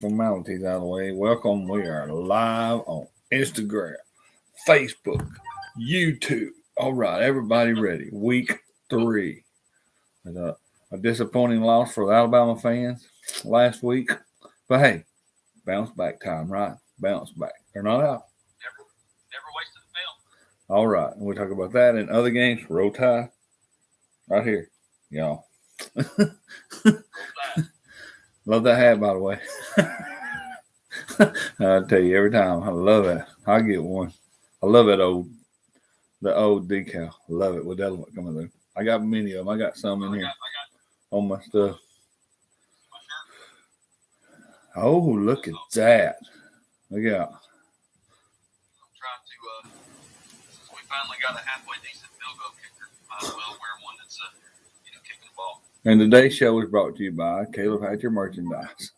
Formalities out of the way. Welcome. We are live on Instagram, Facebook, YouTube. All right, everybody ready? Week 3. A disappointing loss for the Alabama fans last week. But hey, bounce back time, right? Bounce back. They're not out. Never wasted a film. All right. We'll talk about that and other games. Roll Tide. Right here, y'all. Love that hat, by the way. I tell you every time, I love it. I get one. I love the old decal. Love it with element coming through. I got many of them. I got some in here on my stuff. My shirt. Oh, look at that! Look out! I'm trying to, since we finally got a halfway decent field goal kicker, might as well wear one that's, kicking the ball. And today's show is brought to you by Caleb Hatcher Merchandise.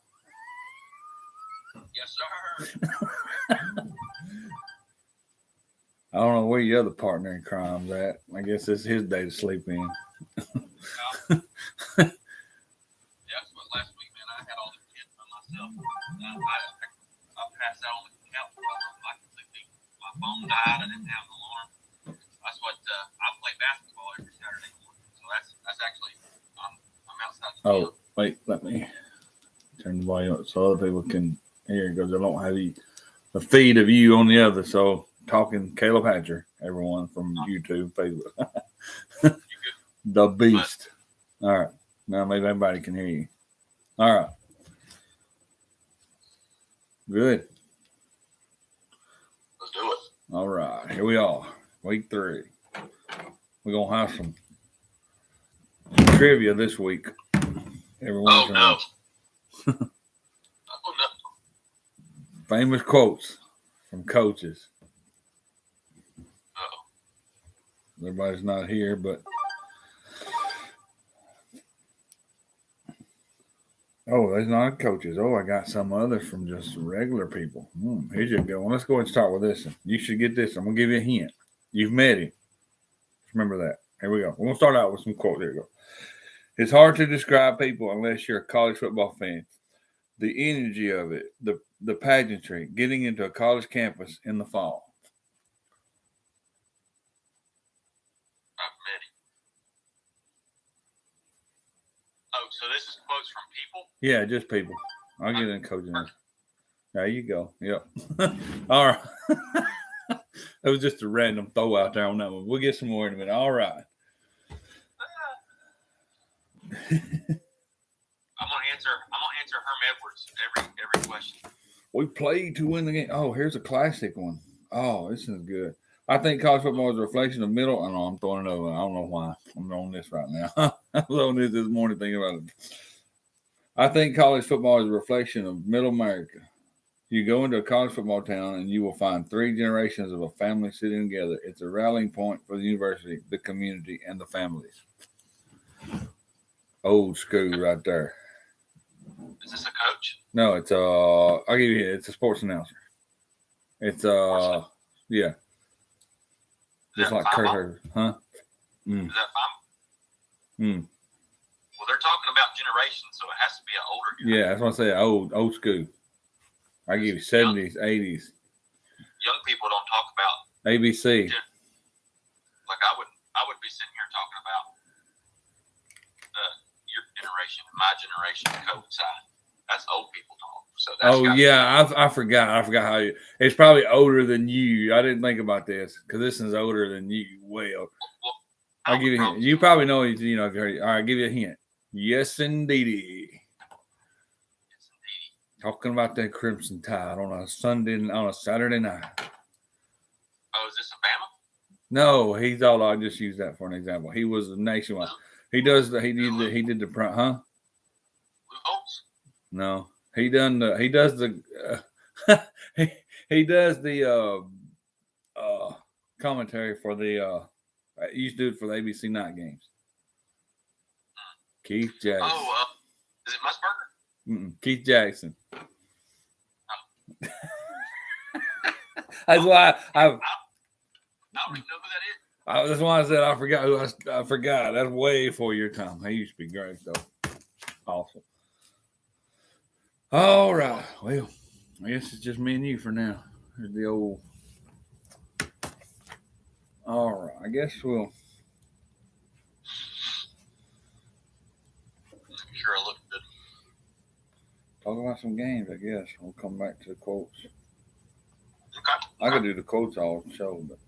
Yes, sir. I don't know where your other partner in crime's at. I guess it's his day to sleep in. Yeah, but last week, man, I had all the kids by myself. I passed out on the couch. My phone died. I didn't have an alarm. That's what I play basketball every Saturday morning. So that's actually I'm outside the Oh, wait, let me turn the volume up so other people can hear because I don't have the feed of you on the other. So talking Caleb Hatcher, everyone from YouTube, Facebook. The Beast. All right. Now maybe everybody can hear you. All right. Good. Let's do it. All right. Here we are. Week 3. We're going to have some trivia this week. Everyone Oh, no. Oh, no. Famous quotes from coaches. Uh-oh. Everybody's not here, but there's not coaches. Oh, I got some others from just regular people. Here's your good one. Let's go ahead and start with this one. You should get this. I'm gonna give you a hint. You've met him. Remember that. Here we go. We're gonna start out with some quotes. Here we go. It's hard to describe people unless you're a college football fan. The energy of it, the pageantry, getting into a college campus in the fall. I've met him. Oh, so this is quotes from people? Yeah, just people. I'll get in coaching. There you go. Yep. All right. It was just a random throw out there on that one. We'll get some more in a minute. All right. I'm gonna answer Herm Edwards every question. We played to win the game. Oh, here's a classic one. Oh, this is good. I think college football is a reflection of middle. I know I'm throwing it over. I don't know why. I'm on this right now. I was on this morning thinking about it. I think college football is a reflection of middle America. You go into a college football town and you will find 3 generations of a family sitting together. It's a rallying point for the university, the community, and the families. Old school right there. Is this a coach? No, it's I'll give you it's a sports announcer. It's yeah. Just like Kurt Hurd, huh? Is that fine? Well, they're talking about generations, so it has to be an older generation. Yeah, that's what I say. Old school. I give you 70s, 80s. Young people don't talk about ABC. Like I would be sitting here talking about your generation, my generation, coincide. That's old people talk. So that's I forgot. I forgot how you. It's probably older than you. I didn't think about this because this is older than you. Well, I'll give you a hint. You probably know. All right, I'll give you a hint. Yes, indeedy. Talking about that Crimson Tide on a Saturday night. Oh, is this Alabama? No, he's all. I just use that for an example. He was nationwide. He does the. He did the huh? Loopholes? No, he does the he does the commentary for the he used to do it for the ABC night games. Keith Jackson. Oh, is it Musburger? Keith Jackson. Oh. That's why I don't even know who that is. That's why I said I forgot who I forgot. That's way before your time. He used to be great though. Awesome. All right. Well, I guess it's just me and you for now. There's the old. All right. I guess we'll Sure, it looked good. talk about some games. I guess we'll come back to the quotes. Okay. I could do the quotes all show, but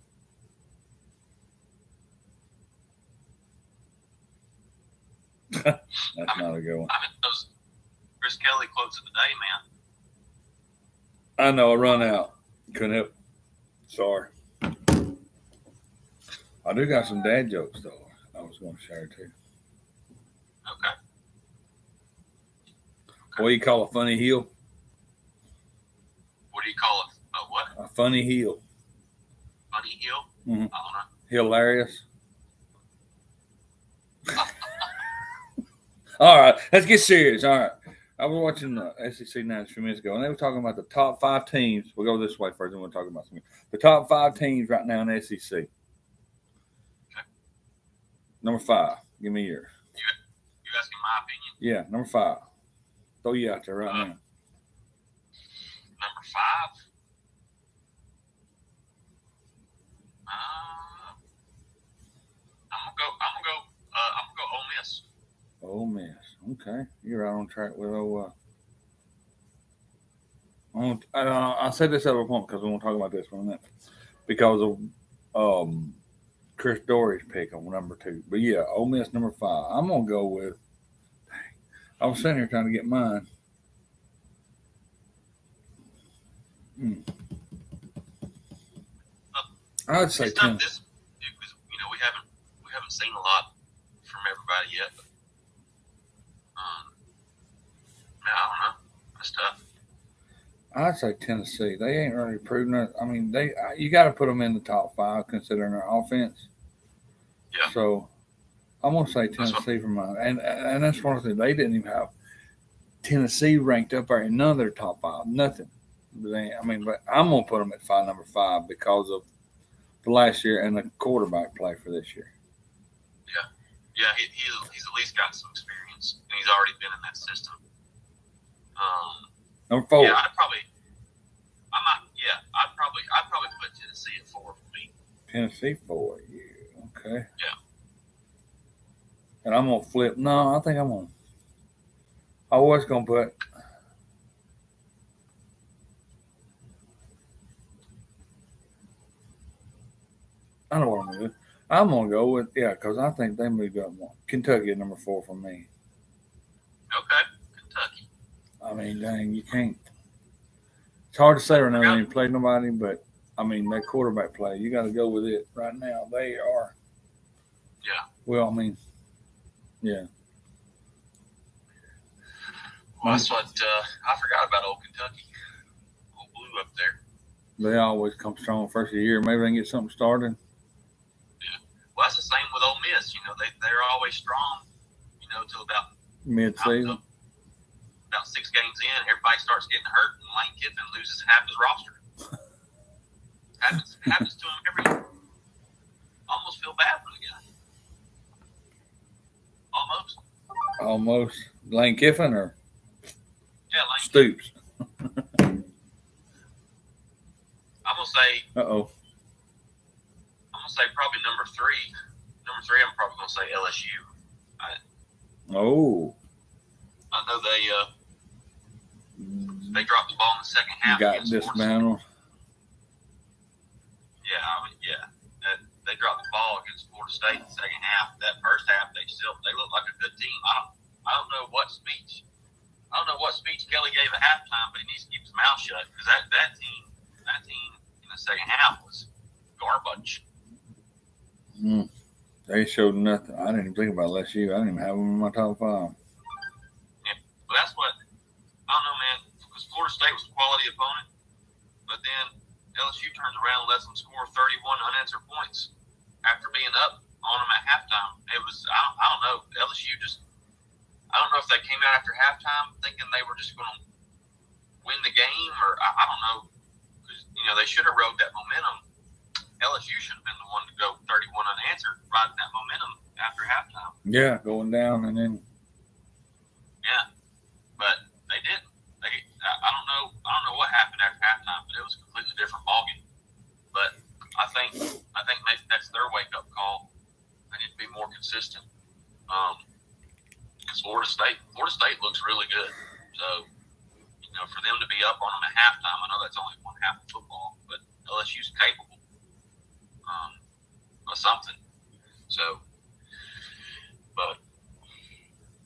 that's not a good one. I mean, those Chris Kelly quotes of the day, man. I know I run out. Couldn't help. Sorry. I do got some dad jokes though. I was going to share too. Okay. What do you call a funny heel? What do you call it? A what? A funny heel. Funny heel? Mhm. I don't know. Hilarious. All right, let's get serious. All right. I was watching the SEC Nights a few minutes ago, and they were talking about the top 5 teams. We'll go this way first, and we'll talk about something. The top 5 teams right now in the SEC. Okay. Number 5. Give me yours. You asking my opinion? Yeah, number 5. Throw you out there right now. Number 5. I'm gonna go Ole Miss. Ole Miss. Okay, you're right on track with old. I said this at a point because we won't talk about this for a minute because of Chris Dory's pick on number 2. But yeah, Ole Miss number 5. I'm gonna go with. I was sitting here trying to get mine. I'd say It's not 10. this because we haven't seen a lot from everybody yet. But, I don't know. That's tough. I'd say Tennessee. They ain't really proven it. I mean, you got to put them in the top 5 considering their offense. Yeah. So I'm gonna say Tennessee for mine, and that's one thing they didn't even have Tennessee ranked up there in none of their top 5. Nothing. But I'm gonna put them at number 5 because of the last year and the quarterback play for this year. Yeah, he's at least got some experience, and he's already been in that system. Number 4. Yeah, I'd probably put Tennessee at 4 for me. Tennessee 4. Yeah. Okay. Yeah. And I'm gonna flip. No, I think I'm gonna. I was gonna put. I don't know what I'm gonna do. I'm gonna go with because I think they moved up one. Kentucky at number 4 for me. Okay, Kentucky. I mean, dang, you can't. It's hard to say right now. They ain't played nobody, but I mean, that quarterback play, you got to go with it right now. They are. Yeah. Well, I mean, yeah. Well, that's what I forgot about old Kentucky. Old Blue up there. They always come strong first of the year. Maybe they can get something started. Well, that's the same with Ole Miss. They're always strong. Till about Mid-season. About 6 games in, everybody starts getting hurt, and Lane Kiffin loses half his roster. happens to him every year. Almost feel bad for the guy. Almost. Lane Kiffin or Lane Stoops? I'm gonna say. Uh-oh. I'm gonna say probably number 3. Number 3, I'm probably gonna say LSU. Oh. I know they dropped the ball in the second half. You got dismantled. They dropped the ball against Florida State in the second half. That first half, they looked like a good team. I don't know what speech Kelly gave at halftime, but he needs to keep his mouth shut because that team in the second half was garbage. They showed nothing. I didn't even think about LSU. I didn't even have them in my top 5. Yeah, but that's what I don't know, man. Because Florida State was a quality opponent, but then LSU turns around and lets them score 31 unanswered points after being up on them at halftime. It was I don't know. LSU I don't know if they came out after halftime thinking they were just going to win the game, or I don't know. Because they should have rode that momentum. LSU should have been the one to go 31 unanswered, riding that momentum after halftime. Yeah, going down and then. Yeah, but they didn't. I don't know what happened after halftime, but it was a completely different ballgame. But I think maybe that's their wake up call. They need to be more consistent. Because Florida State looks really good. So, for them to be up on them at halftime, I know that's only one half of football, but LSU's capable of something. So, but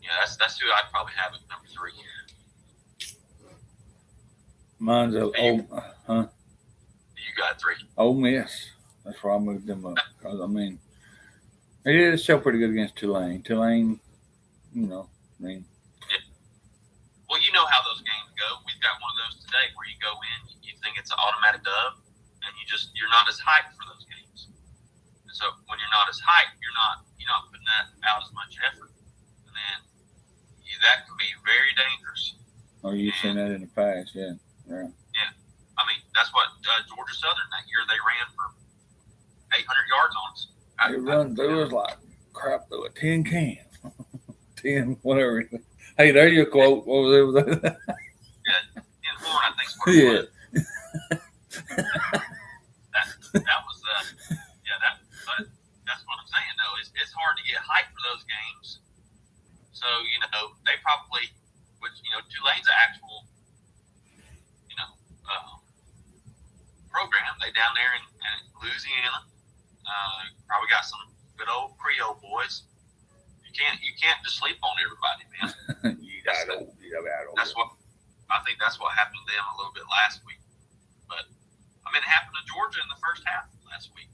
yeah, that's who I'd probably have at number 3. Mine's You got 3. Ole Miss. That's where I moved them up. Because, I mean, they did show pretty good against Tulane. Tulane, Well, you know how those games go. We've got one of those today where you go in, you think it's an automatic dub, and you're not as hyped for those games. And so when you're not as hyped, you're not putting that out as much effort, and then that can be very dangerous. Oh, you've seen that in the past, yeah. Yeah. I mean, that's what Georgia Southern that year they ran for 800 yards on us. They run through us like crap through a tin can. 10, whatever. Hey, there's your quote. What was it? Yeah, 10 horn, I think is what it Yeah. was. That was but that's what I'm saying though. It's hard to get hyped for those games. So they probably, which Tulane's an actual program. They down there in Louisiana. Probably got some good old Creole boys. You can't just sleep on everybody, man. That's what I think. That's what happened to them a little bit last week. But I mean, it happened to Georgia in the first half last week.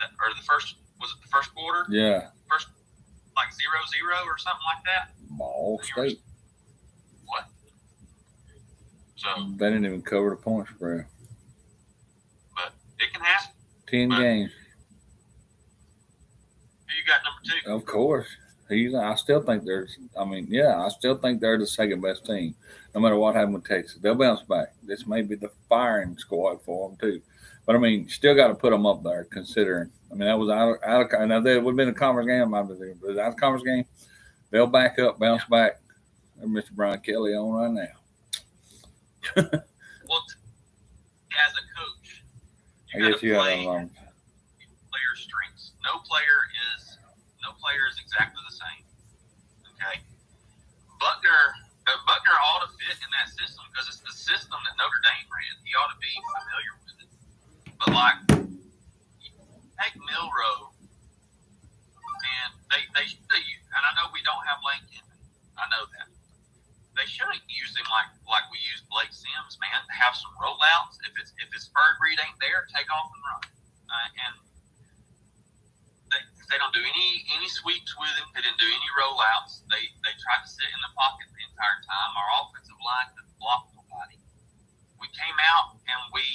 Was it the first quarter? Yeah. First, like 0-0 or something like that. Ball State. What? So they didn't even cover the point spread. But it can happen. 10 games. Who you got number 2? Of course. I still think they're the second best team. No matter what happened with Texas, they'll bounce back. This may be the firing squad for them too. But I mean, still got to put them up there. Considering, I mean, that was out of. Now that would have been a conference game, but out of conference game, they'll back up, bounce back. And Mr. Brian Kelly on right now. Well, as a coach, I guess you have a long. Player strengths. No player is exactly the same. Okay, Buckner ought to fit in that system because it's the system that Notre Dame ran. He ought to be familiar with it. But like, take Milroe, and they should have used, and I know we don't have Lane Kiffin. I know that. They should have used him like we used Blake Sims, man. Have some rollouts. If his third read ain't there, take off and run. And they don't do any sweeps with him. They didn't do any rollouts. They tried to sit in the pocket the entire time. Our offensive line couldn't block nobody. We came out and we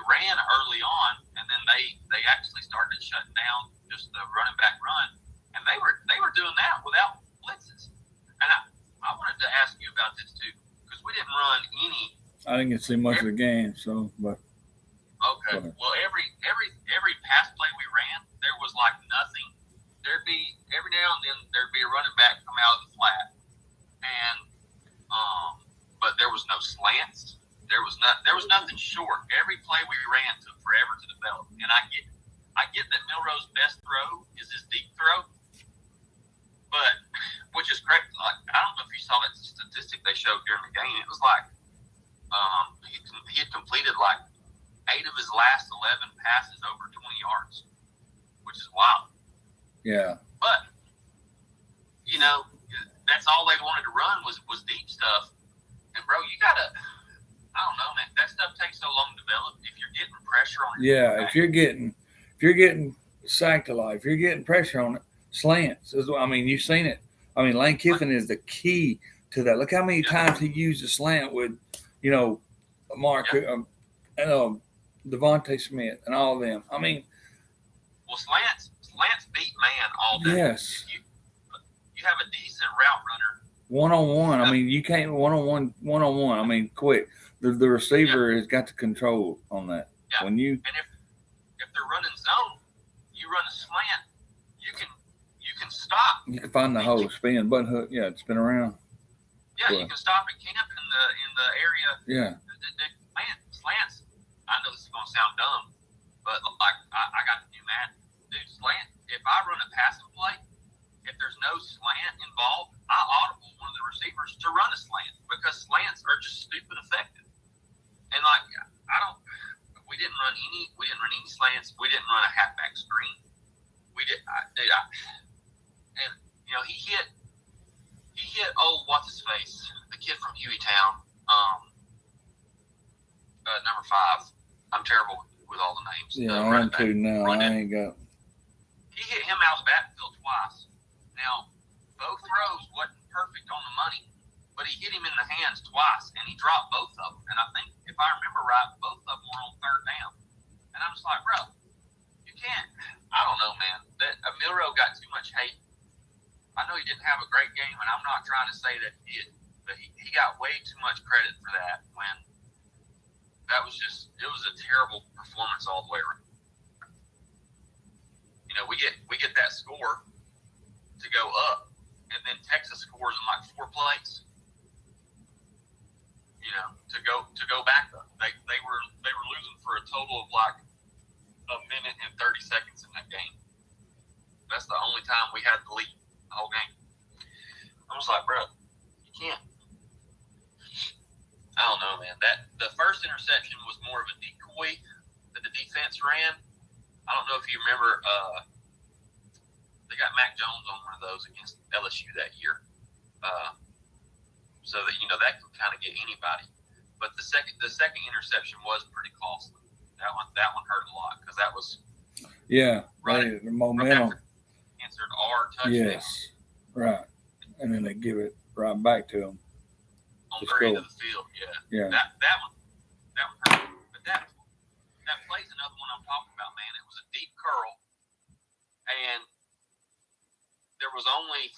ran early on, and then they actually started shutting down just the running back run, and they were doing that without blitzes. And I wanted to ask you about this too, because we didn't run any. I didn't get to see much of the game, so but. Okay. Well, every pass play we ran, there was like nothing. There'd be every now and then there'd be a running back come out of the flat, and but there was no slants. There was nothing short. Every play we ran took forever to develop, and I get that Milroe's best throw is his deep throw, but which is correct. Like, I don't know if you saw that statistic they showed during the game. It was like he had completed like 8 of his last 11 passes over 20 yards, which is wild. Yeah. But that's all they wanted to run was deep stuff. And bro, you gotta. I don't know, man. That stuff takes so long to develop. If you're getting pressure on it, if you're getting sacked a lot, if you're getting pressure on it, slants. I mean, you've seen it. I mean, Lane Kiffin is the key to that. Look how many times he used a slant with, Mark, Devontae Smith, and all of them. I mean, well, slants beat man all day. Yes. You have a decent route runner. One-on-one. I mean, you can't one-on-one. I mean, quick. The receiver has got the control on that. Yeah. When you and if they're running zone, you run a slant. You can stop. You can find the hole, spin, button hook. Yeah, spin around. Yeah, Well, you can stop at camp in the area. yeah. Slants. I know this is gonna sound dumb, but like I got the new Madden. Dude, slant. If I run a passing play, if there's no slant involved, I audible one of the receivers to run a slant because slants are just stupid effective. And like we didn't run any slants. We didn't run a halfback screen. And you know he hit old what's his face, the kid from Hueytown, number 5. I'm terrible with all the names. Yeah, I am too now. I ain't got. He hit him out of the backfield twice. Now, both throws wasn't perfect on the money, but he hit him in the hands twice, and he dropped both of them. And I think, if I remember right, both of them were on third down. And I'm just like, bro, you can't. I don't know, man. Milroe got too much hate. I know he didn't have a great game, and I'm not trying to say that he did, but he got way too much credit for that when it was a terrible performance all the way around. You know, we get that score to go up, and then Texas scores in like 4 plays. You know, to go back up. They were losing for a total of like a minute and 30 seconds in that game. That's the only time we had the lead the whole game. I was like, bro, you can't. I don't know, man. The first interception was more of a decoy that the defense ran. I don't know if you remember. They got Mac Jones on one of those against LSU that year, so that that can kind of get anybody. But the second interception was pretty costly. That one hurt a lot because that was right. The momentum answered our touchdown. Yes, right, and then they give it right back to them. On their end of the field, yeah. That one hurt. But that play's another one I'm talking about, man. It was a deep curl, and there was only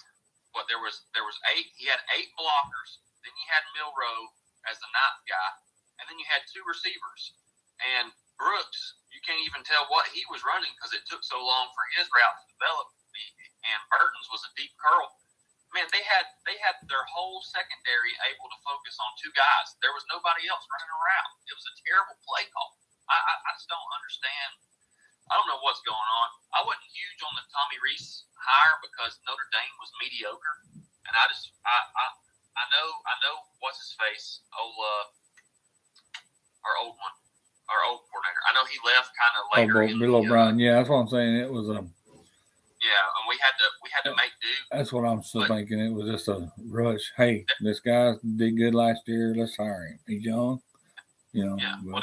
there was 8. He had 8 blockers. Then you had Milroe as the 9th guy, and then you had 2 receivers. And Brooks, you can't even tell what he was running because it took so long for his route to develop. And Burton's was a deep curl. Man, they had their whole secondary able to focus on 2 guys. There was nobody else running around. It was a terrible play call. I just don't understand. I don't know what's going on. I wasn't huge on the Tommy Rees hire because Notre Dame was mediocre, and I know what's his face, our old coordinator. I know he left kind of later. Bill O'Brien. Yeah, that's what I'm saying. It was a. Yeah, and we had to make do. That's what I'm still thinking. It was just a rush. Hey, this guy did good last year. Let's hire him. He's young, Yeah. Well,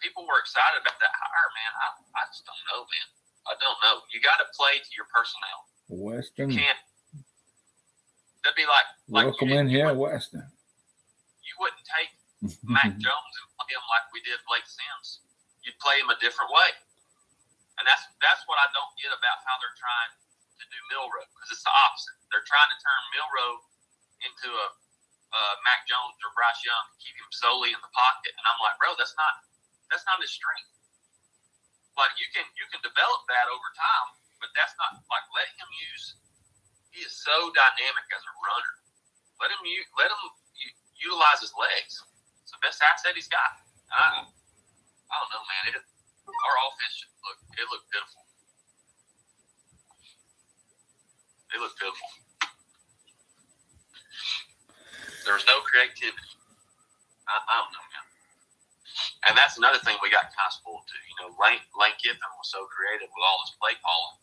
people were excited about that hire, man. I just don't know, man. I don't know. You got to play to your personnel. Western. You can't. That'd be like welcome in here, Western. You wouldn't take Mac Jones and play him like we did Blake Sims. You'd play him a different way. And that's what I don't get about how they're trying to do Milroe, because it's the opposite. They're trying to turn Milroe into a Mac Jones or Bryce Young, keep him solely in the pocket. And I'm like, bro, that's not his strength. Like you can develop that over time, but that's not like let him use. He is so dynamic as a runner. Let him utilize his legs. It's the best asset he's got. I don't know, man. Our offense looked pitiful. It looked pitiful. There was no creativity. I don't know, man. And that's another thing we got kind of spoiled too. Lane Kiffin was so creative with all this play calling.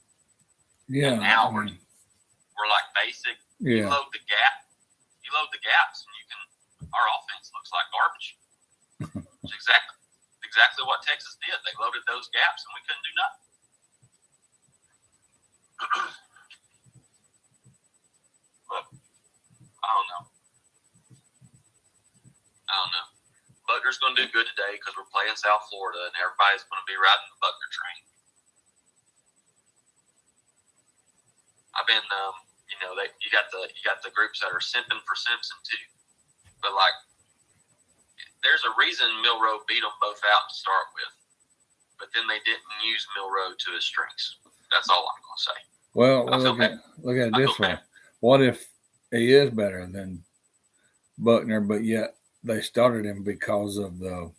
Yeah. And now we're like basic. Yeah. You load the gaps, and our offense looks like garbage. It's exactly what Texas did. They loaded those gaps, and we couldn't do nothing. But I don't know. Buckner's going to do good today because we're playing South Florida, and everybody's going to be riding the Buckner train. I've been, you got the groups that are simping for Simpson too, but like, there's a reason Milroe beat them both out to start with, but then they didn't use Milroe to his strengths. That's all I'm going to say. Well, look at it this way. What if he is better than Buckner, but yet they started him because of the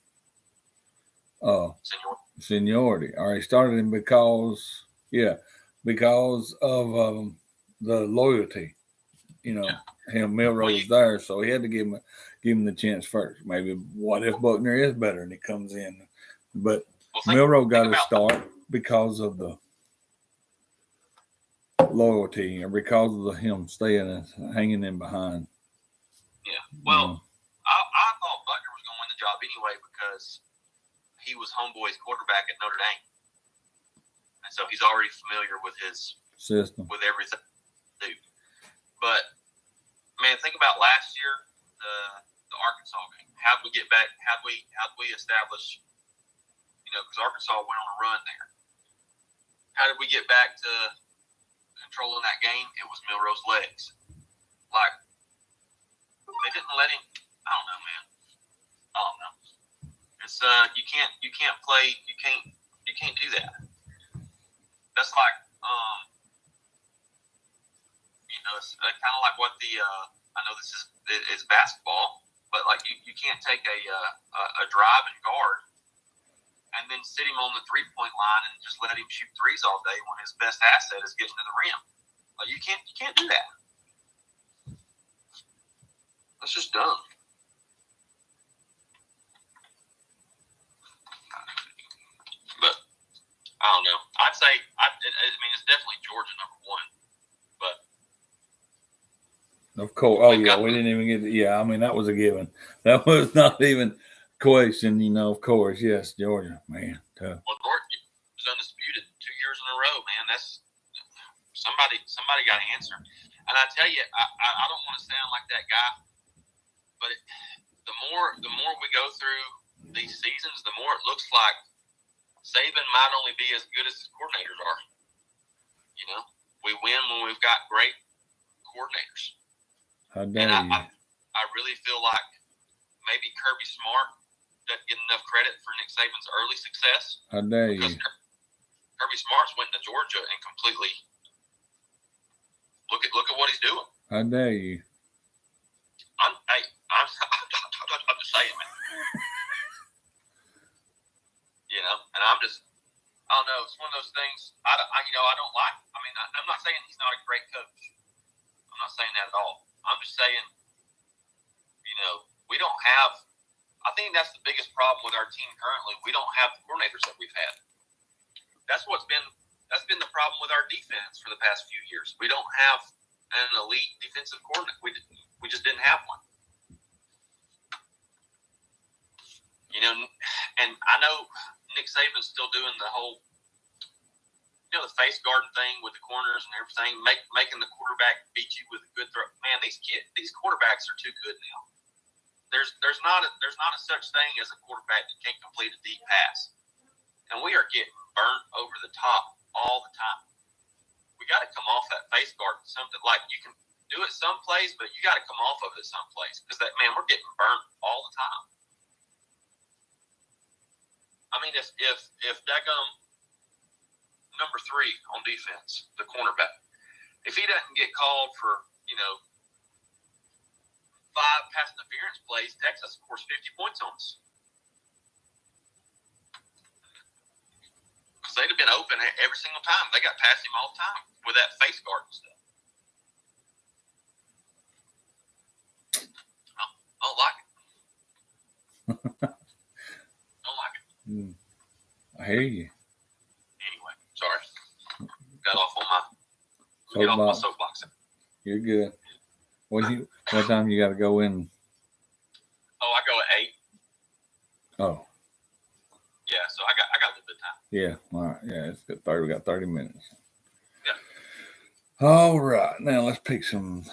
Senior. seniority. Or he started him because of the loyalty. You know, him Milroe was there, so he had to give him the chance first. Maybe what if Buckner is better and he comes in, but Milroe got to start because of the loyalty or because of him staying and hanging in behind. Yeah. Well, I thought Buckner was going to win the job anyway because he was Homeboy's quarterback at Notre Dame. And so he's already familiar with his system, with everything. But, man, think about last year, the Arkansas game. How did we get back? How did we establish, because Arkansas went on a run there. How did we get back to controlling that game? It was Milroe's legs. Like, they didn't let him. I don't know, man. I don't know. It's you can't play. You can't do that. That's like it's kind of like what I know this is basketball, but like you can't take a drive and guard and then sit him on the 3-point line and just let him shoot threes all day when his best asset is getting to the rim. Like you can't do that. That's just dumb. But I don't know. I'd say it's definitely Georgia number one. But of course, we didn't even get. That was a given. That was not even question. Of course, yes, Georgia, man, tough. Well, Georgia was undisputed 2 years in a row, man. That's somebody got to answer. And I tell you, I don't want to sound like that guy, but the more we go through these seasons, the more it looks like Saban might only be as good as his coordinators are. We win when we've got great coordinators. How dare you? I really feel like maybe Kirby Smart doesn't get enough credit for Nick Saban's early success. How dare you? Because Kirby Smart's went to Georgia and completely look at what he's doing. How dare you? I'm just saying, man. And I don't know. It's one of those things. I don't like. I'm not saying he's not a great coach. I'm not saying that at all. I'm just saying, we don't have. I think that's the biggest problem with our team currently. We don't have the coordinators that we've had. That's been the problem with our defense for the past few years. We don't have an elite defensive coordinator. We just didn't have one. And I know Nick Saban's still doing the whole, the face guarding thing with the corners and everything, making the quarterback beat you with a good throw. Man, these quarterbacks are too good now. There's not a such thing as a quarterback that can't complete a deep pass, and we are getting burnt over the top all the time. We got to come off that face guard. Something like you can do it some plays, but you got to come off of it some plays because we're getting burnt all the time. If Daggum number 3 on defense, the cornerback, if he doesn't get called for 5 pass interference plays, Texas scores 50 points on us. Because they'd have been open every single time. They got past him all the time with that face guard and stuff. I don't like it. I hear you. Anyway, sorry. Got off on my soapbox. You're good. What time you got to go in? Oh, I go at 8. Oh. Yeah, so I got a little bit of time. Yeah, all right. Yeah, it's good. We got 30 minutes. Yeah. All right. Now let's pick some.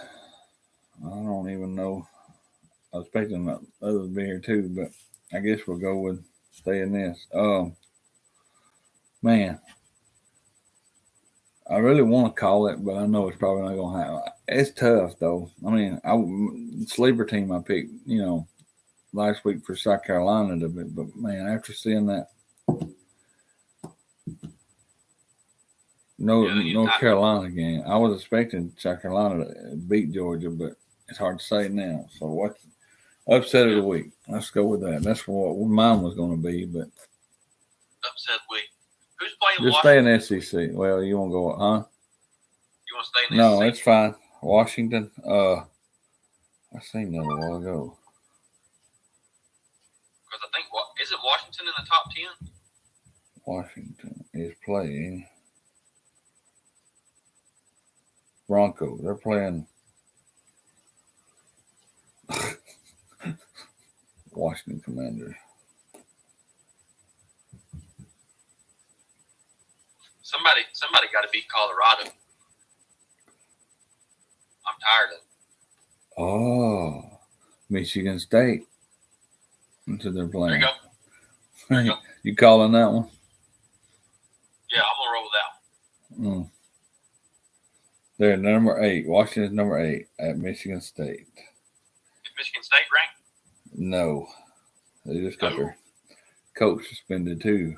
I don't even know. I was expecting others to be here too, but I guess we'll go with stay in this. Man, I really want to call it, but I know it's probably not going to happen. It's tough, though. Sleeper team I picked, last week for South Carolina to be, but man, after seeing that, North Carolina game, I was expecting South Carolina to beat Georgia, but it's hard to say now. So Upset of the week. Let's go with that. That's what mine was going to be, but Upset week. Who's playing just stay Washington? in SEC. Well, you won't go, huh? You want to stay in No, SEC? it's fine. Washington. I seen that a while ago. Because I think isn't Washington in the top 10? Washington is playing Broncos. They're playing Washington Commanders. Somebody got to beat Colorado. I'm tired of it. Oh, Michigan State. That's what they're There playing. you go. There you go. You calling that one? Yeah, I'm gonna roll with that one. They're number 8. Washington's number 8 at Michigan State. Is Michigan State ranked? No, they just got their coach suspended too.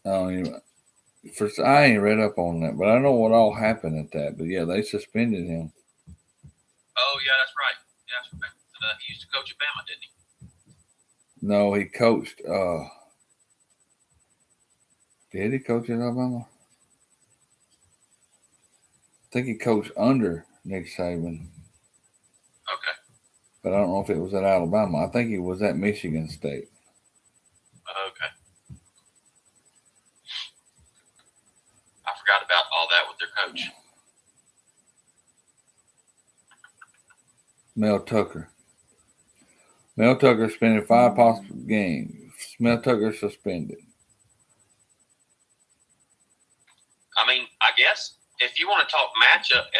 Oh. I ain't read up on that, but I know what all happened at that. But yeah, they suspended him. Oh, yeah, that's right. Yeah, that's right. He used to coach at Bama, didn't he? No, he coached. Did he coach at Alabama? I think he coached under Nick Saban, Okay. but I don't know if it was at Alabama. I think he was at Michigan State. Okay. I forgot about all that with their coach. Mel Tucker. Mel Tucker spending 5 possible games. Mel Tucker suspended. I mean, I guess if you want to talk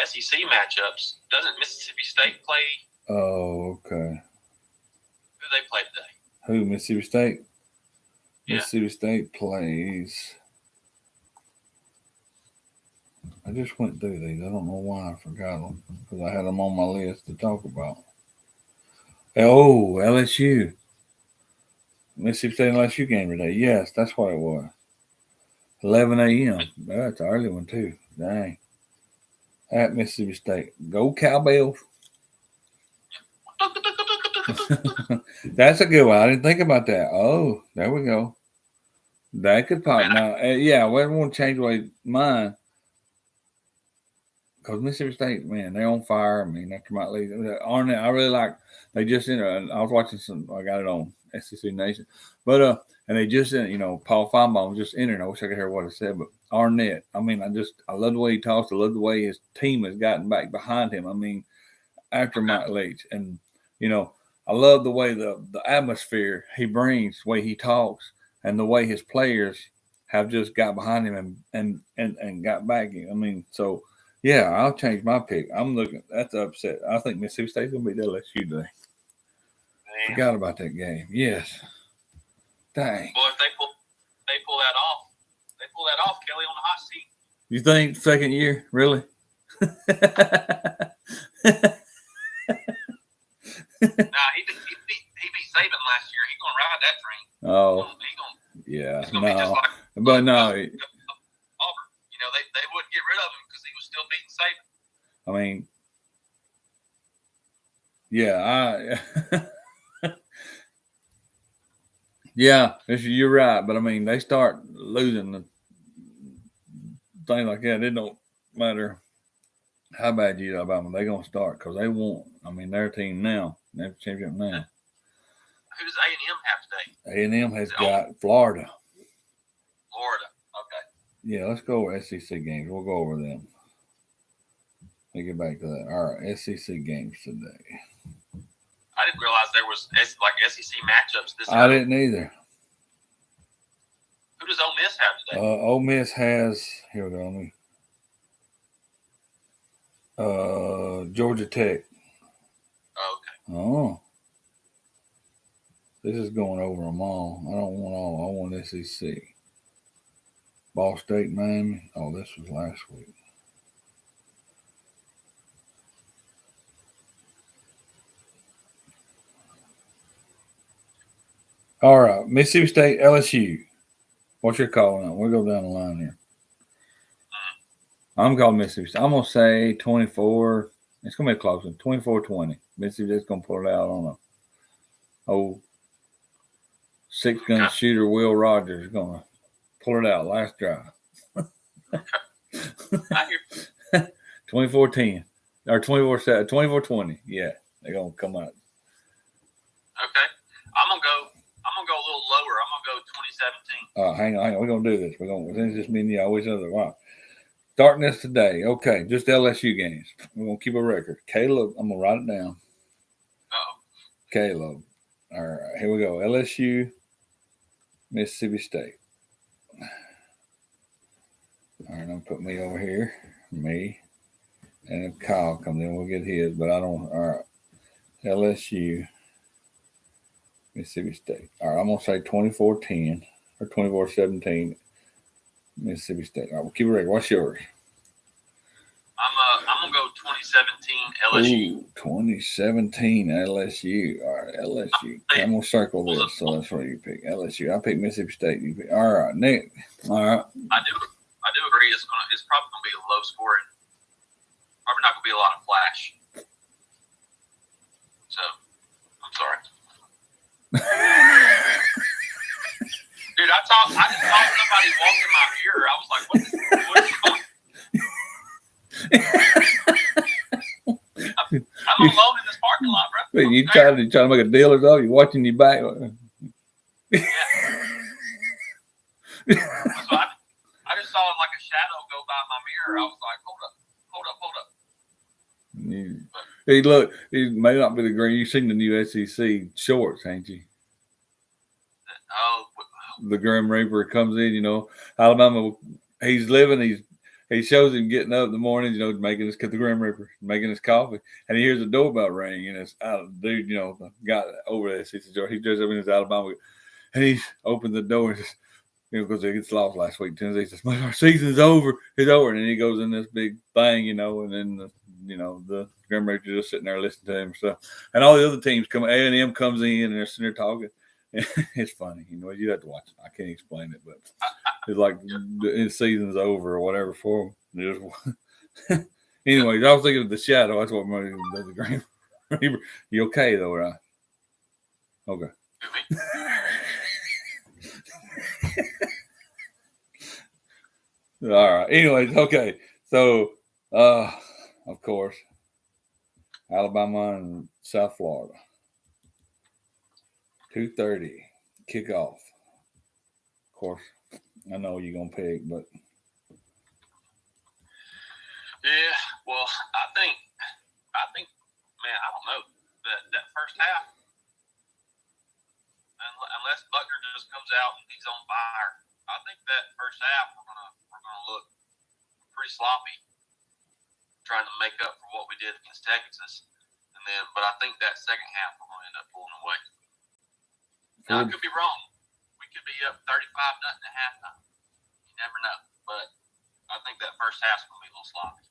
SEC matchups, doesn't Mississippi State play? Oh, okay. Who do they play today? Who, Mississippi State? Yeah. Mississippi State plays. I just went through these. I don't know why I forgot them because I had them on my list to talk about. Oh, LSU. Mississippi State and LSU game today. Yes, that's what it was. 11 a.m. That's an early one, too. Dang. At Mississippi State. Go Cowbells. That's a good one. I didn't think about that. Oh, there we go. That could pop. Now, yeah, we won't change away mine. Because Mississippi State, man, they're on fire. I mean, after my league, Arnett, I really like. They just entered. I was watching some. I got it on SEC Nation, but and they just Paul Feinbaum just entered. I wish I could hear what it said, but Arnett. I mean, I love the way he talks. I love the way his team has gotten back behind him. I mean, after Mike Leach, and I love the way the atmosphere he brings, the way he talks, and the way his players have just got behind him and got back. I mean, so. Yeah, I'll change my pick. I'm looking. That's upset. I think Mississippi State's gonna beat LSU today. Man. Forgot about that game. Yes. Dang. Well, if they pull that off, Kelly on the hot seat. You think second year? Really? Nah, he beat Saban last year. He's gonna ride that train. Oh. It's gonna be just like, but no. Auburn. They wouldn't get rid of him because he was still beating Saban. I mean, yeah, yeah, you're right. But I mean, they start losing the thing like that. It don't matter how bad you Alabama, they're gonna start because they won't. I mean, their team now, they're champion now. Who does A&M have today? A&M has got Florida. Florida. Okay. Yeah, let's go over SEC games. We'll go over them. Let me get back to that. All right, SEC games today. I didn't realize there was SEC matchups this I didn't either. Who does Ole Miss have today? Ole Miss has, here we go. Georgia Tech. Oh, okay. Oh. This is going over them all. I don't want all. I want SEC. Ball State, Miami. Oh, this was last week. All right. Mississippi State, LSU. What's your call now? We'll go down the line here. I'm calling Mississippi State. I'm going to say 24 in It's gonna be a close one. 24-20. Mississippi State's gonna pull it out on a old 6-gun Okay. shooter. Will Rogers is gonna pull it out last drive. I hear. 24-10 or 24-20. Yeah, they're gonna come out. Okay. I'm gonna go a little lower. I'm gonna go 2017. Hang on. We're gonna do this. We're gonna since this mean you always other. Wow. Starting this today. Okay, just LSU games. We're gonna keep a record. Caleb, I'm gonna write it down. Oh. Caleb. All right, here we go. LSU, Mississippi State. All right, I'm gonna put me over here. Me. And if Kyle comes in, we'll get his, but I don't. All right. LSU, Mississippi State. All right, I'm going to say 24-10 or 24-17, Mississippi State. All right, we'll keep it record. What's yours? I'm gonna go 2017 LSU. Ooh, 2017 LSU. All right, LSU. I'm going to circle this, so that's what you pick. LSU. I pick Mississippi State. You pick. All right, Nick. All right. I do agree. It's probably gonna be a low scoring. Probably not gonna be a lot of flash. So, I'm sorry. Dude, I just saw somebody walk in my mirror. I was like, what's going I'm alone in this parking lot, bro. You trying to make a deal or something? You watching your back? Yeah. So I just saw like a shadow go by my mirror. I was like, hold up. Hey, look, it may not be the green. You've seen the new SEC shorts, ain't you? Oh, the Grim Reaper comes in, Alabama, he shows him getting up in the morning, the Grim Reaper, making his coffee, and he hears the doorbell ring, and it's dude, the guy over there, he dressed up in his Alabama, and he opens the door, and just, because he gets lost last week, Tennessee says, our season's over, it's over, and then he goes in this big thing, and then the Grim Reaper just sitting there listening to him, and all the other teams come, A&M comes in, and they're sitting there talking. It's funny, you have to watch it. I can't explain it, but it's like the season's over or whatever for them. Anyways, I was thinking of the shadow. That's what made the Green Reaper. You okay though, right? Okay. All right. Anyways, okay. So, of course, Alabama and South Florida. 2:30 kickoff. Of course, I know you're gonna pick, but yeah. Well, I think, man, I don't know that first half, unless Buckner just comes out and he's on fire. I think that first half we're gonna look pretty sloppy, trying to make up for what we did against Texas, but I think that second half we're gonna end up pulling away. Now, I could be wrong. We could be up 35-0 at halftime. You never know. But I think that first half's going to be a little sloppy.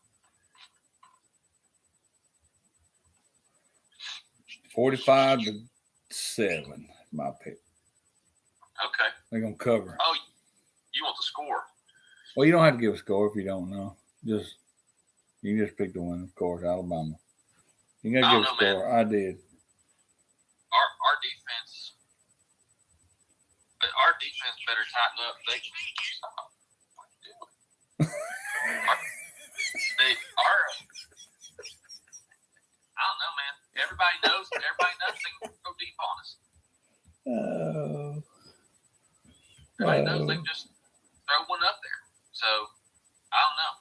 45-7, my pick. Okay. They're going to cover. Oh, you want the score? Well, you don't have to give a score if you don't know. You can just pick the one, of course, Alabama. You got to give a score. Man. I did. Our defense... Our defense better tighten up. I don't know, man. Everybody knows they can go deep on us. Everybody knows they can just throw one up there. So, I don't know.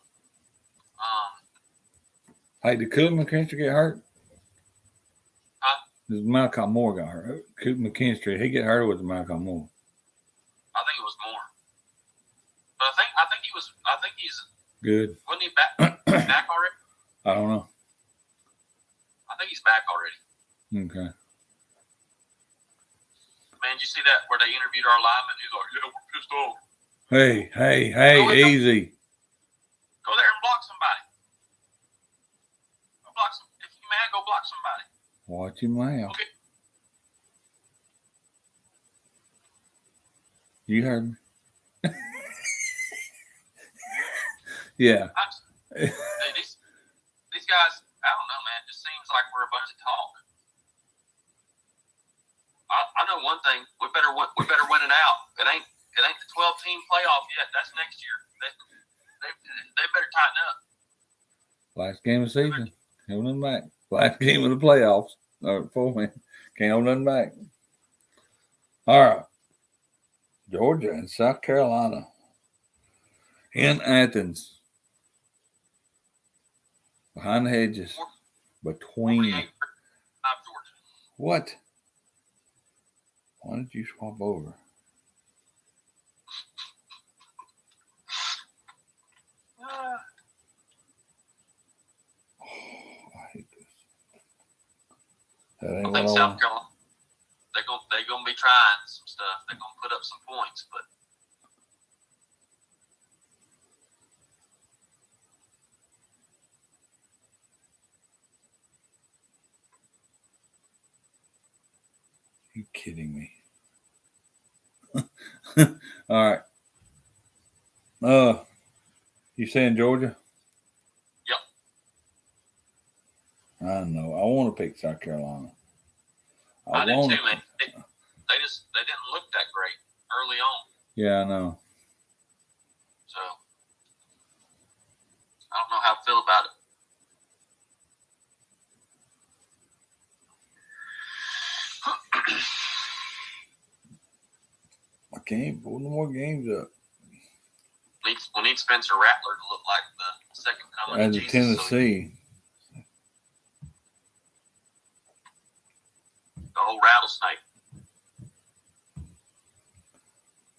Hey, did Cooper McKinstry get hurt? Huh? Does Malcolm Moore got hurt? Cooper McKinstry, he get hurt with Malcolm Moore? I think it was more. But I think he's good. Wasn't he back already? I don't know. I think he's back already. Okay. Man, did you see that where they interviewed our lineman? He's like, yeah, we're pissed off. Hey, easy. Go there and block somebody. If you're mad, go block somebody. Watch your mouth. Okay. You heard me. Yeah. These guys, I don't know, man. know one thing: we better win it out. It ain't the 12-team playoff yet. That's next year. They better tighten up. Last game of the season. Hold nothing back. Last game of the playoffs. Full win. Can't hold nothing back. All right. Georgia and South Carolina in Athens. Behind the hedges. Between. 48-5 Georgia. What? Why did you swap over? I hate this. That ain't I what think I South want. Carolina, they're gonna be trying some stuff. They're gonna put up some points, but You kidding me? All right. You saying Georgia? Yep. I know. I want to pick South Carolina. I do want too, man. They didn't look that great early on, Yeah, I know. so I don't know how I feel about it. I can't pull no more games up. We need Spencer Rattler to look like the second coming As of a Jesus. Tennessee. The whole rattlesnake.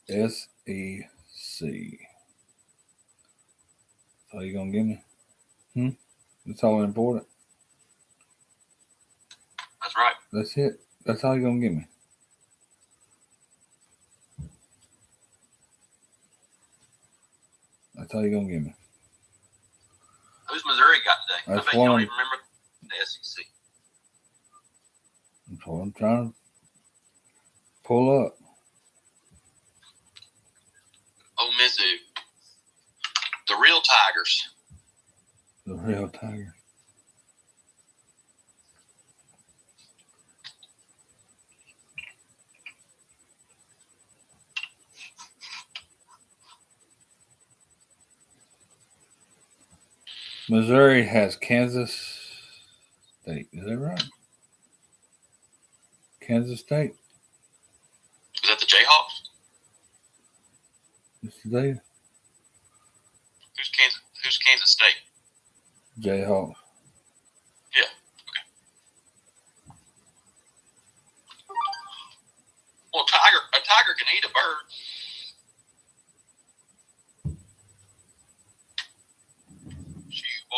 SEC. That's all you gonna give me? That's all important. That's right. That's it. That's all you gonna give me. That's all you gonna give me. Who's Missouri got today? That's I bet you one. don't even remember the SEC. That's what I'm trying to pull up. Oh, Mizzou. The real Tigers. The real Tiger. Missouri has Kansas State. Is that right? Kansas State. Is that the Jayhawks? Is today Who's Kansas State? Jayhawks. Yeah. Okay. Well, a tiger can eat a bird. Shoot, boy.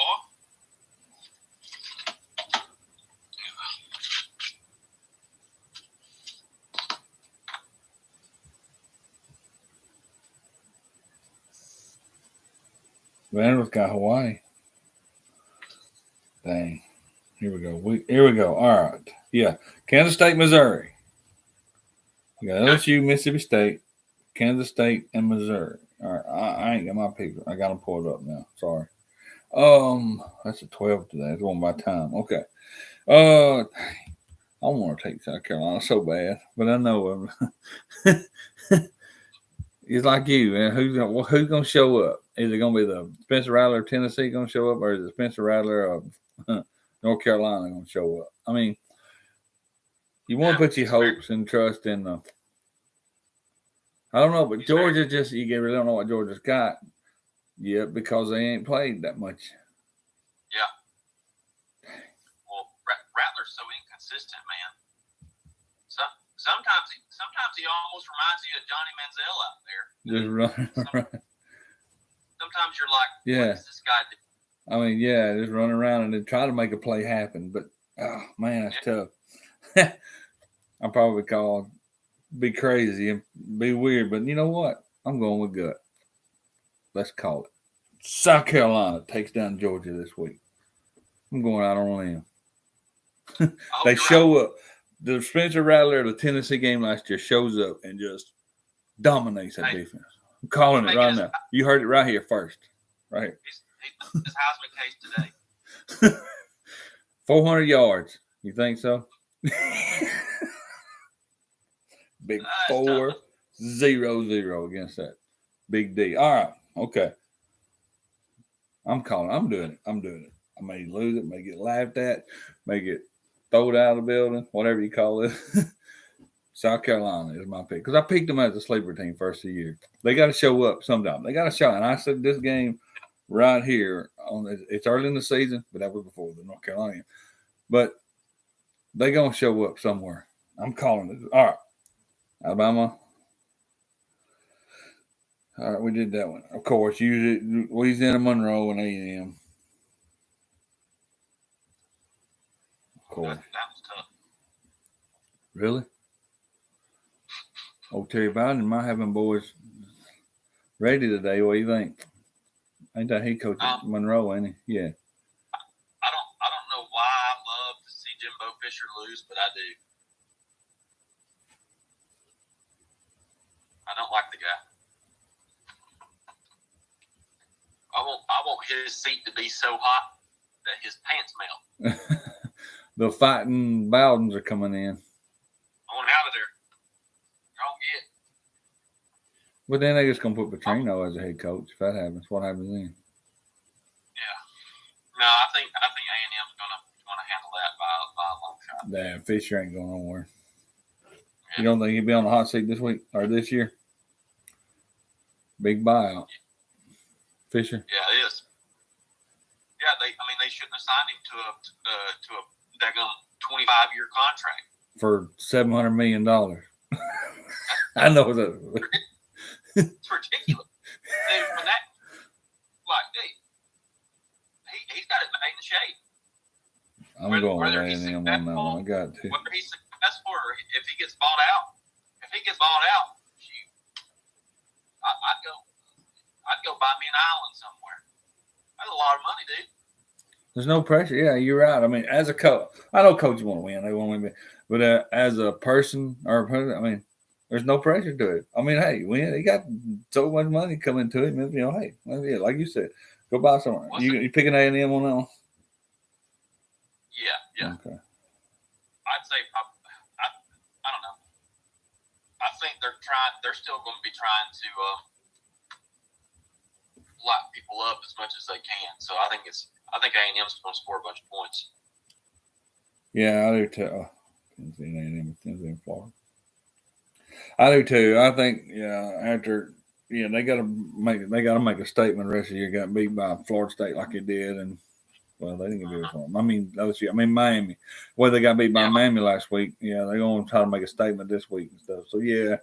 Vanderbilt's got Hawaii. Dang. Here we go. Here we go. All right. Yeah. Kansas State, Missouri. We got LSU, Mississippi State, Kansas State, and Missouri. All right. I ain't got my picture. I got them pulled up now. Sorry. That's a 12 today. It's going by time. Okay. I want to take South Carolina so bad, but I know it's like you, man. Who's gonna show up? Is it gonna be the Spencer Rattler of Tennessee gonna show up, or is it Spencer Rattler of North Carolina gonna show up? I mean, you want to put your hopes and trust in the. I don't know, but Georgia you really don't know what Georgia's got yet because they ain't played that much. Yeah. Well, Rattler's so inconsistent, man. Sometimes he almost reminds you of Johnny Manziel out there. Just running around. Sometimes you're like, Yeah. what does this guy do? I mean, yeah, just running around and then try to make a play happen. But, oh, man, that's tough. I'll probably be crazy and be weird. But you know what? I'm going with gut. Let's call it. South Carolina takes down Georgia this week. I'm going out on a limb. They show up. The Spencer Rattler of the Tennessee game last year shows up and just dominates that defense. I'm calling it right now. You heard it right here first. Right here. His Heisman case today. 400 yards. You think so? Big That's tough. 4-0-0 against that Big D. All right. Okay. I'm calling. I'm doing it. I may lose it, may get laughed at, may get thrown out of the building, whatever you call it. South Carolina is my pick because I picked them as a sleeper team first of the year. They got to show up sometime. They got to show. And I said this game right here it's early in the season, but that was before the North Carolina game. But they gonna show up somewhere. I'm calling it. All right, Alabama. All right, we did that one. Of course, Louisiana Monroe and A&M. Of course. That was tough. Really? Oh, Terry Biden might have them boys ready today. What do you think? Ain't that head coach at Monroe, ain't he? Yeah. I don't know why I love to see Jimbo Fisher lose, but I do. I don't like the guy. I want his seat to be so hot that his pants melt. The fighting Bowdens are coming in. I want out of there. Don't get. But then they just gonna put Petrino as a head coach. If that happens, what happens then? Yeah. No, I think A&M's gonna handle that by a long shot. Damn, Fisher ain't going nowhere. Yeah. You don't think he'll be on the hot seat this week or this year? Big buyout. Fisher. Yeah, it is. Yeah, they shouldn't have signed him to a daggum 25-year contract for $700 million. I know that. It's ridiculous. Dude, when that, dude, he's got it made in shape. I'm going with A&M on that one. I got to. Whether he's successful or if he gets bought out, I'd go buy me an island somewhere. That's a lot of money, dude. There's no pressure. Yeah, you're right. I mean, as a coach, I know coaches want to win. They want to win. But as a person or a person, I mean, there's no pressure to it. I mean, hey, he got so much money coming to him. You know, hey, like you said, go buy somewhere. You picking A&M on that one? Yeah. Okay. I'd say I don't know. I think they're still going to be trying to lock people up as much as they can. So I think A&M's going to score a bunch of points. Yeah, I do too. Tennessee, Florida. I do too. I think they got to make a statement. The rest of the year got beat by Florida State like it did, and well, they didn't get beat by them. I mean, LSU. I mean, Miami. Well, they got beat by Miami last week. Yeah, they're going to try to make a statement this week and stuff. So yeah,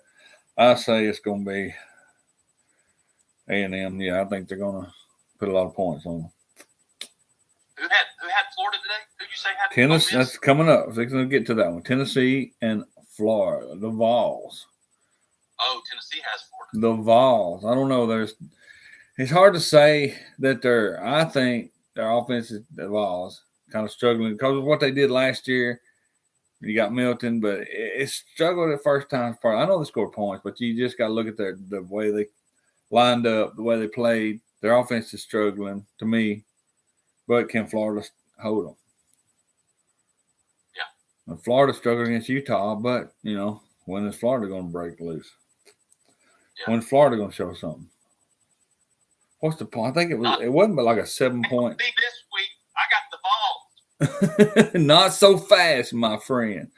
I say it's going to be A&M. Yeah, I think they're going to put a lot of points on them. Who had Florida today? Who'd you say had Tennessee? That's coming up. They're going to get to that one. Tennessee and Florida, the Vols. Oh, Tennessee has Florida. The Vols. I don't know. It's hard to say that I think their offense is the Vols kind of struggling because of what they did last year. You got Milton, but it struggled at first time. I know they scored points, but you just got to look at the way they lined up, the way they played. Their offense is struggling to me, but can Florida hold them? Yeah. And Florida struggled against Utah, but when is Florida going to break loose? Yeah. When is Florida going to show something? What's the point? I think it wasn't but like a 7-point. This week, I got the ball. Not so fast, my friend.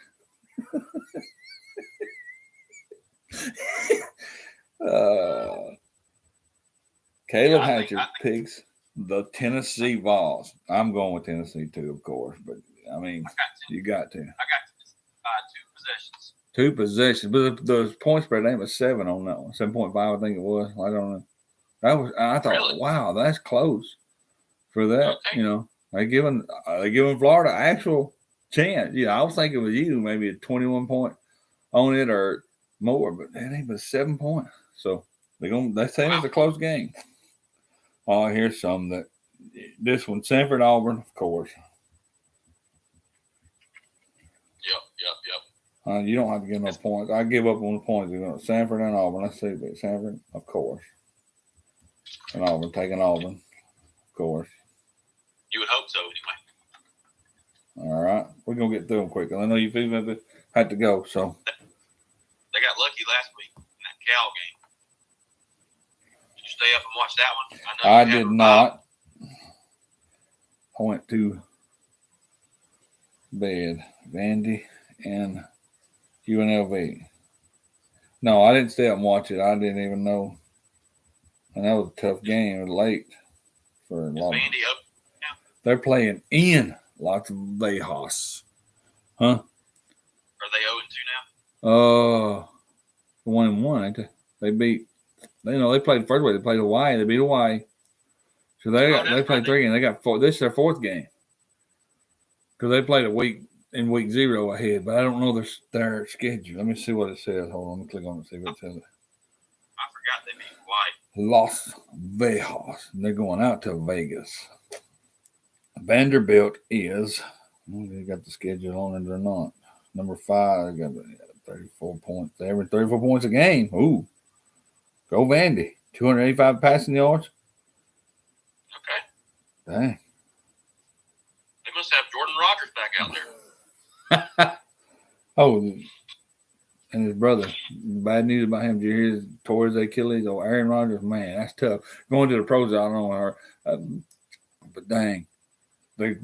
Caleb Hatcher picks the Tennessee Vols. I'm going with Tennessee too, of course. But I mean, you got to. I got 2 possessions. 2 possessions, but the point spread ain't was 7 on that one. 7.5, I think it was. I don't know. I thought, really? Wow, that's close for that. Okay. They giving Florida actual chance. I was thinking with you maybe a 21 point on it or more, but it ain't but 7 points. So they're saying it's a close game. Oh, here's some that this one, Sanford Auburn, of course. Yep. You don't have to give no points. I give up on the points. Sanford and Auburn. Let's see, but Sanford, of course. And Auburn, taking Auburn, of course. You would hope so, anyway. All right. We're going to get through them quick. I know you people had to go, so. They got got lucky last week in that Cal game. Did you stay up and watch that one? know I you had did a not. I went to bed. Vandy and UNLV. No, I didn't stay up and watch it. I didn't even know. And that was a tough game. It was late for a lot of. Vandy up. They're playing in Las Vegas. Huh? Are they 0-2 now? 1-1, ain't they? They beat. They played the first way. They played Hawaii. They beat Hawaii. So they played 3 and they got 4. This is their 4th game. Because they played week 0 ahead, but I don't know their schedule. Let me see what it says. Hold on, let me click on it and see what it says. I forgot they beat Hawaii. Las Vegas. They're going out to Vegas. Vanderbilt is. They got the schedule on it or not. Number 5. They got 34 points. They're averaging 34 points a game. Ooh. Go Vandy. 285 passing yards. Okay. Dang. They must have Jordan Rogers back out there. Oh, and his brother. Bad news about him. Did you hear he tore his Achilles? Oh, Aaron Rodgers, man, that's tough. Going to the pros, I don't know. But dang. They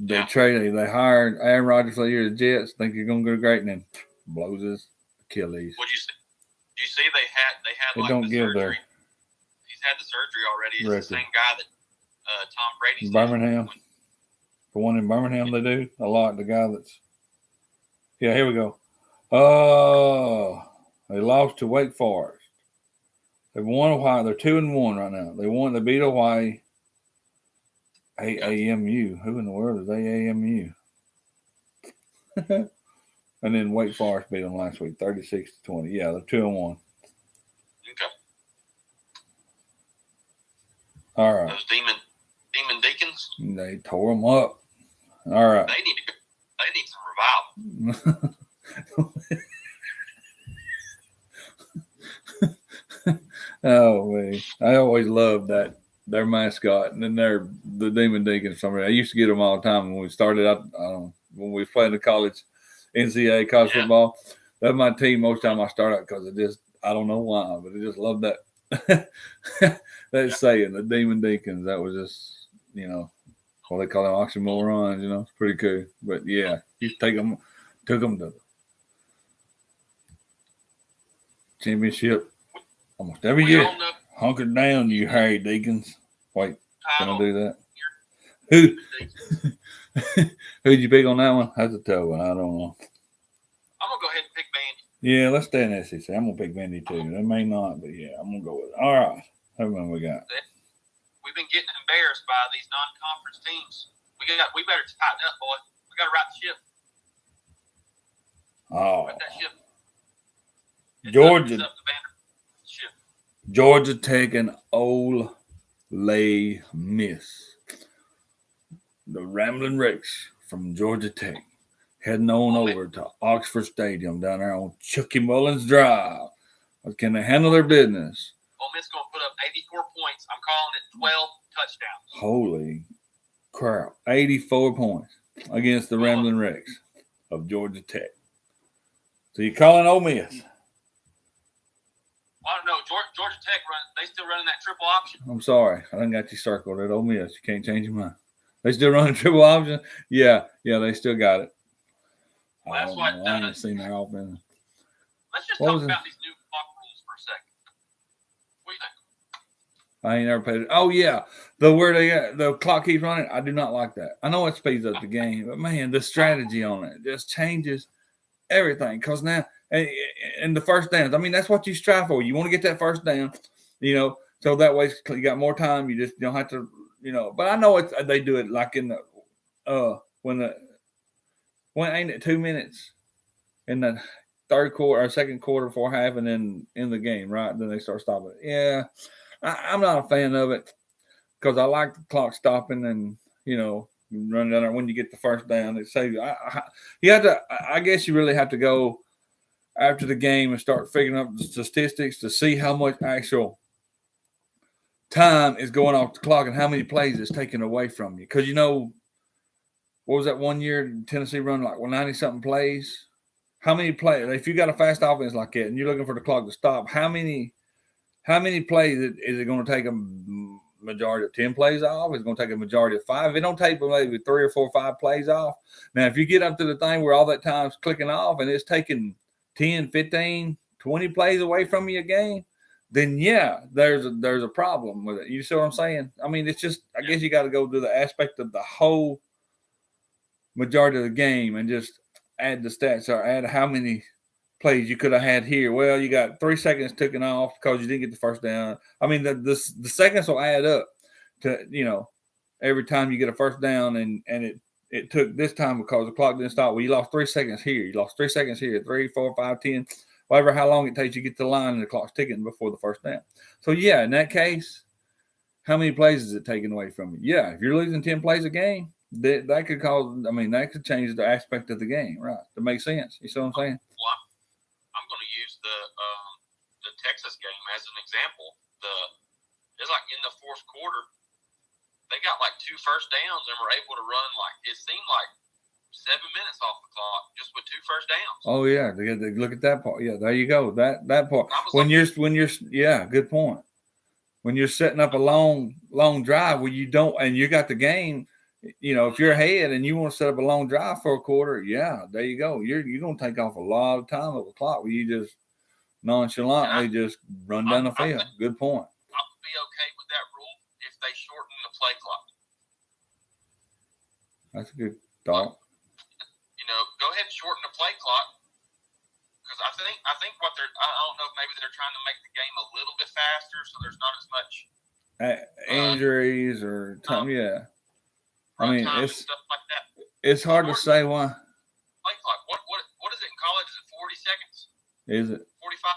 hired Aaron Rodgers for the year. The Jets think he's going to go great, and then blows his Achilles. What'd you see? Did you see they had They like don't the give surgery? He's had the surgery already. It's record. the same guy that Tom Brady's Birmingham. The one in Birmingham they do a lot. The guy that's here we go. Oh, they lost to Wake Forest. They've won Ohio. They're 2-1 right now. They beat Hawaii. AAMU. Who in the world is AAMU? And then Wake Forest beat them last week, 36-20. Yeah, they're 2-1. Okay. All right. Those demon deacons. They tore them up. All right. They need some revival. Oh man, I always loved that their mascot, and then the Demon Deacons. I used to get them all the time when we started out. When we was playing the college NCAA college football. That's my team most time I start out because I don't know why, but I just love that that saying, the Demon Deacons. That was just what they call them oxymorons. It's pretty cool. But yeah, you took them to championship almost every year. Hunker down, you hairy deacons. Wait, can I do that? Who'd you pick on that one? That's a tough one. I don't know. I'm gonna go ahead and pick Vandy. Yeah, let's stay in SEC. I'm gonna pick Vandy too. They may not, but yeah, I'm gonna go with it. All right. How many we got? We've been getting embarrassed by these non-conference teams. We better tighten up, boy. We gotta right the ship. Oh. Right that ship. Georgia. It's up to Vanderbilt. Ship. Georgia taking Ole Miss. The Ramblin' Wrecks from Georgia Tech heading on over to Oxford Stadium down there on Chucky Mullins Drive. Can they handle their business? Ole Miss going to put up 84 points. I'm calling it 12 touchdowns. Holy crap. 84 points against the Ramblin' Wrecks of Georgia Tech. So you're calling Ole Miss? Well, I don't know. Georgia Tech, they still running that triple option? I'm sorry. I done got you circled at Ole Miss. You can't change your mind. They still running triple option? Yeah, they still got it. Well, that's what I haven't seen their offense. Let's just talk about these new clock rules for a second. What do you think? I ain't never paid it. Oh yeah, the clock keeps running. I do not like that. I know it speeds up the game, but man, the strategy on it just changes everything. Because now, and the first downs. I mean, that's what you strive for. You want to get that first down, so that way you got more time. You just don't have to, But I know they do it like in the when ain't it 2 minutes in the third quarter or second quarter before half, and then in the game, right? Then they start stopping it. Yeah, I'm not a fan of it because I like the clock stopping and running down there when you get the first down. It saves you. You have to. I guess you really have to go after the game and start figuring up the statistics to see how much actual time is going off the clock and how many plays it's taken away from you. Because what was that one year Tennessee run like 90-something plays? how many plays? If you got a fast offense like that and you're looking for the clock to stop, how many plays is it going to take a majority of 10 plays off? It's going to take a majority of 5. It don't take maybe 3 or 4 or 5 plays off. Now, if you get up to the thing where all that time's clicking off and it's taking 10, 15, 20 plays away from you a game, then yeah, there's a problem with it. You see what I'm saying? I mean, it's just, I guess you got to go to the aspect of the whole majority of the game and just add the stats or add how many plays you could have had here. Well, you got 3 seconds taken off because you didn't get the first down. I mean, the seconds will add up to, every time you get a first down, and it took this time because the clock didn't stop. Well, you lost 3 seconds here. You lost 3 seconds here, 3, 4, 5, 10, whatever, how long it takes you to get to the line and the clock's ticking before the first down. So, yeah, in that case, how many plays is it taken away from you? Yeah, if you're losing 10 plays a game, that could cause, that could change the aspect of the game, right? To make sense. You see what I'm saying? Well, I'm going to use the Texas game as an example. It's like in the fourth quarter, they got like 2 first downs and were able to run it seemed like 7 minutes off the clock just with 2 first downs. Oh yeah, they look at that part. Yeah, there you go. That part. When you're yeah, good point. When you're setting up a long drive where you don't, and you got the game, if you're ahead and you want to set up a long drive for a quarter, yeah, there you go. You're going to take off a lot of time of the clock where you just nonchalantly just run down the field. Good point. I would be okay with that rule if they shorten the play clock. That's a good thought. Go ahead and shorten the play clock, because I think what I don't know, maybe they're trying to make the game a little bit faster so there's not as much injuries or time. Yeah, I mean it's stuff like that. It's hard to say why. Play clock. What is it in college? Is it 40 seconds? Is it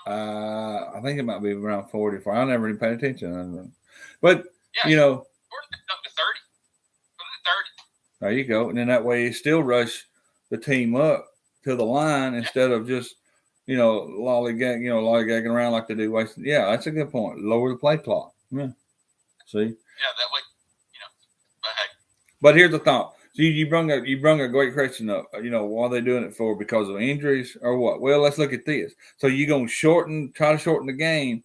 45? I think it might be around 44. I never even paid attention. But up to 30. Put it at 30. There you go. And then that way you still rush the team up to the line instead of just, lollygagging around like they do. Wasting. Yeah, that's a good point. Lower the play clock. Yeah. See? Yeah, that way, but hey. But here's the thought. So you brung a great question up. Why are they doing it for? Because of injuries or what? Well, let's look at this. So you're going to try to shorten the game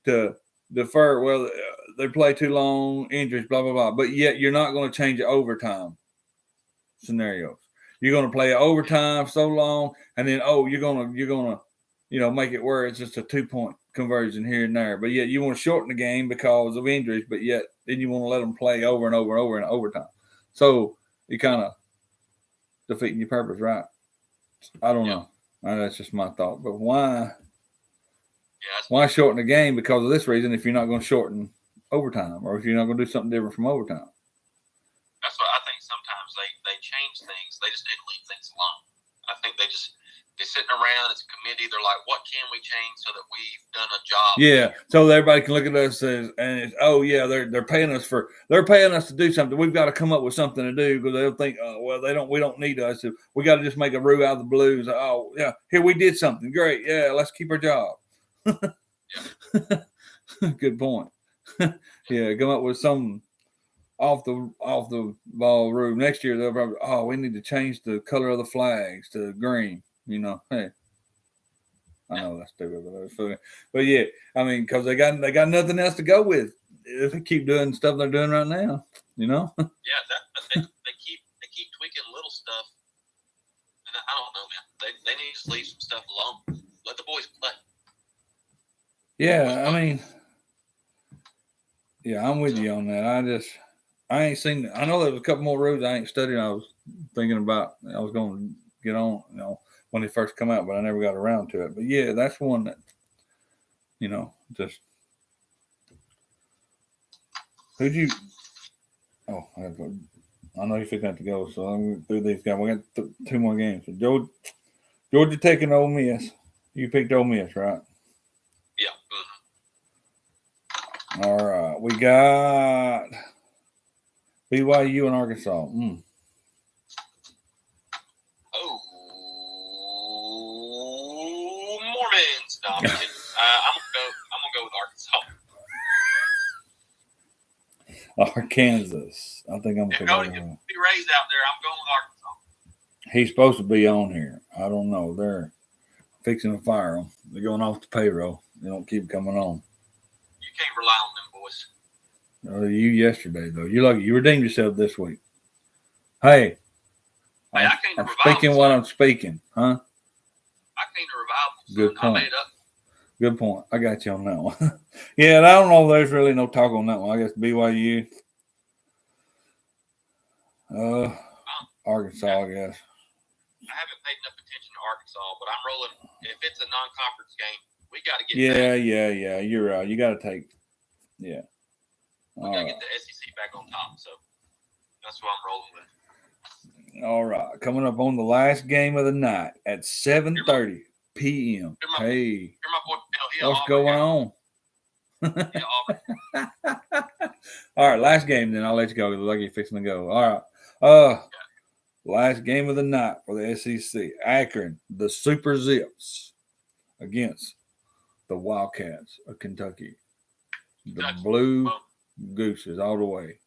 to defer. Well, they play too long, injuries, blah, blah, blah. But yet you're not going to change the overtime scenarios. You're going to play overtime so long, and then you're gonna make it where it's just a 2-point conversion here and there. But yet you want to shorten the game because of injuries, but yet then you want to let them play over and over and over in overtime. So you kind of defeating your purpose, right? I don't know. That's just my thought. But why? Why shorten the game because of this reason if you're not going to shorten overtime, or if you're not going to do something different from overtime? That's what I think. Sometimes they change things. They just didn't leave things alone. I think they're sitting around as a committee. They're like, what can we change so that we've done a job? Yeah, so everybody can look at us and it's, they're paying us to do something. We've got to come up with something to do because they'll think, we don't need us. We got to just make a rule out of the blues. Oh yeah, here we did something great. Yeah, let's keep our job. Good point. Yeah, come up with some off the ball rule. Next year they'll probably we need to change the color of the flags to green. Hey, I know that's stupid, but yeah, I mean, because they got nothing else to go with if they keep doing stuff they're doing right now. Yeah, they keep tweaking little stuff, and I don't know, man. They need to leave some stuff alone. Let the boys play. Yeah, I mean, yeah, I'm with you on that. I ain't seen. I know there was a couple more rules I ain't studied. I was thinking about. I was going to get on, when they first come out, but I never got around to it. But yeah, that's one that, just who'd you? Oh, I know you're fixing to go, so I'm going through these guys. We got 2 more games. So Georgia taking Ole Miss. You picked Ole Miss, right? Yeah. Mm-hmm. All right, we got BYU and Arkansas. Mormons. No, I'm kidding. I'm gonna go with Arkansas. Arkansas. I think I'm going to be raised out there. I'm going with Arkansas. He's supposed to be on here. I don't know. They're fixing to fire them. They're going off the payroll. They don't keep coming on. You can't rely on them boys. You yesterday though. You lucky. You redeemed yourself this week. Hey, Hey, I came to I'm revival. speaking what I'm speaking, huh? I came to revival. Son. Good I point. made up. Good point. I got you on that one. Yeah, and I don't know if there's really no talk on that one. I guess BYU, Arkansas, I guess. I haven't paid enough attention to Arkansas, but I'm rolling. If it's a non-conference game, we got to get. Yeah. You're right. You got to take. Yeah. We got to get the SEC back on top. So that's what I'm rolling with. All right. Coming up on the last game of the night at 7:30 p.m. Hey, Here's my boy Bill. what's going on? Yeah, Auburn. All right, last game. Then I'll let you go. Look like you're fixing to go. All right. Last game of the night for the SEC. Akron, the Super Zips against the Wildcats of Kentucky. The Blue Gooses all the way.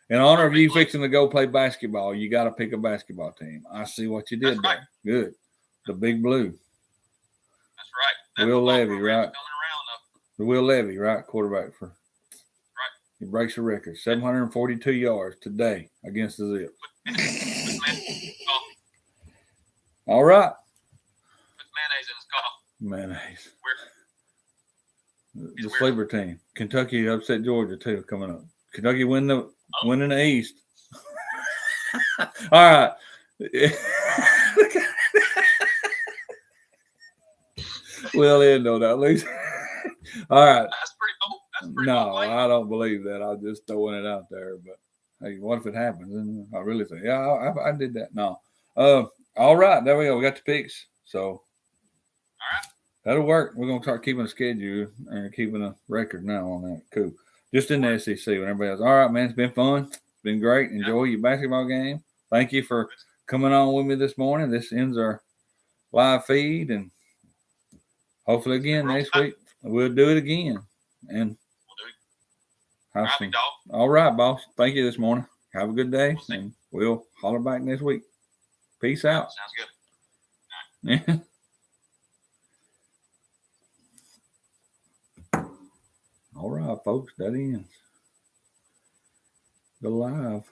In honor of you fixing to go play basketball, you got to pick a basketball team. I see what you did That's right. there. Good. The Big Blue. That's right. That Will football Levy, program's right? coming around, The Will Levy, right? Quarterback for. Right. He breaks the record. 742 yards today against the Zips. With mayonnaise All right. in his coffee. Mayonnaise. He's The weird. sleeper team. Kentucky upset Georgia too coming up. Kentucky winning the East. All right. Well, end on that, at least. All right. That's pretty bold. That's pretty No, bold. Like, I don't believe that. I'm just throwing it out there. But hey, what if it happens? And I really say, yeah, I did that. No. All right. There we go. We got the picks. So all right. that'll work. We're gonna start keeping a schedule and keeping a record now on that. Cool. Just in the SEC when everybody else. All right, man. It's been fun. It's been great. Enjoy your basketball game. Thank you for coming on with me this morning. This ends our live feed, and hopefully again next week we'll do it again. And We'll do it. have All right, some. big dog. All right, boss. Thank you this morning. Have a good day, We'll see. and we'll holler back next week. Peace out. Sounds good. All right, folks. That ends the live.